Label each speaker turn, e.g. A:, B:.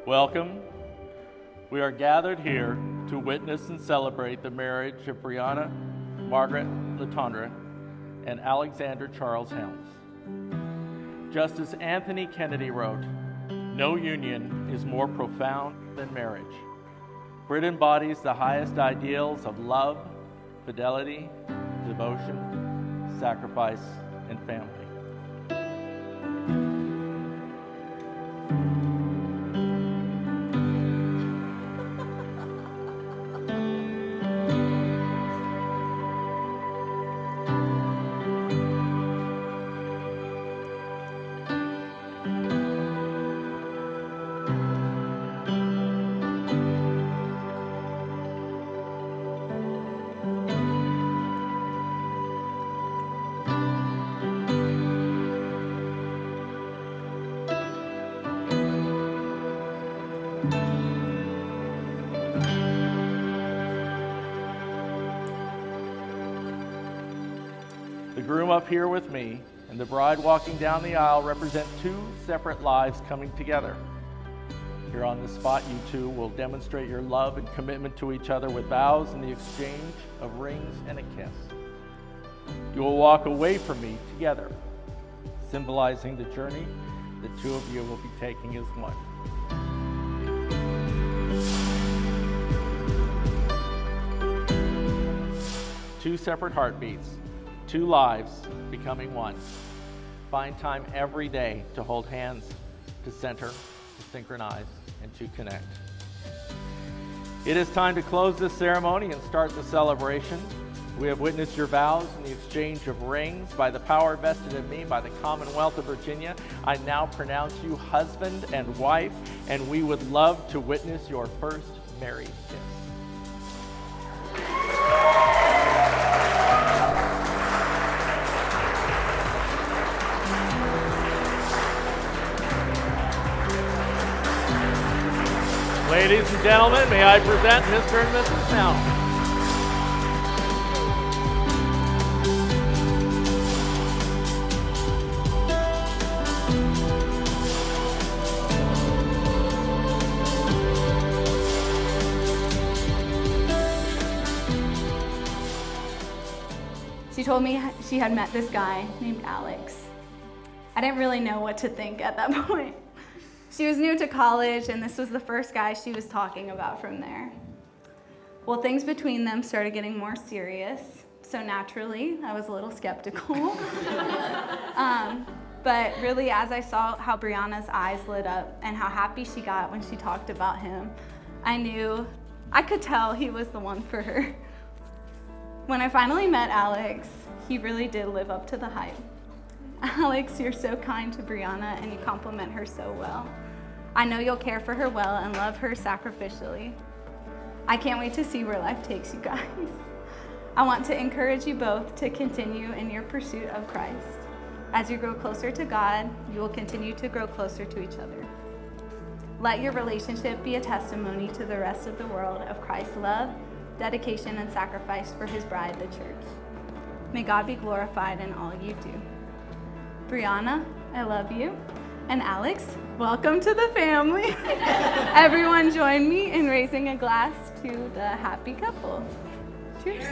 A: Welcome. We are gathered here to witness and celebrate the marriage of Breanna, Margaret Latondra, and Alexander Charles Helms. Just as Anthony Kennedy wrote, "No union is more profound than marriage, for it embodies the highest ideals of love, fidelity, devotion, sacrifice, and family." The groom up here with me and the bride walking down the aisle represent two separate lives coming together. Here on the spot, you two will demonstrate your love and commitment to each other with vows and the exchange of rings and a kiss. You will walk away from me together, symbolizing the journey the two of you will be taking as one. Two separate heartbeats, two lives becoming one. Find time every day to hold hands, to center, to synchronize, and to connect. It is time to close this ceremony and start the celebration. We have witnessed your vows and the exchange of rings. By the power vested in me by the Commonwealth of Virginia, I now pronounce you husband and wife, and we would love to witness your first married kiss. Ladies and gentlemen, may I present Mr. and Mrs. Helms.
B: She told me she had met this guy named Alex. I didn't really know what to think at that point. She was new to college, and this was the first guy she was talking about from there. Well, things between them started getting more serious, so naturally, I was a little skeptical. But really, as I saw how Breanna's eyes lit up and how happy she got when she talked about him, I could tell he was the one for her. When I finally met Alex, he really did live up to the hype. Alex, you're so kind to Breanna and you compliment her so well. I know you'll care for her well and love her sacrificially. I can't wait to see where life takes you guys. I want to encourage you both to continue in your pursuit of Christ. As you grow closer to God, you will continue to grow closer to each other. Let your relationship be a testimony to the rest of the world of Christ's love, dedication, and sacrifice for his bride, the church. May God be glorified in all you do. Breanna, I love you. And Alex, welcome to the family. Everyone join me in raising a glass to the happy couple. Cheers.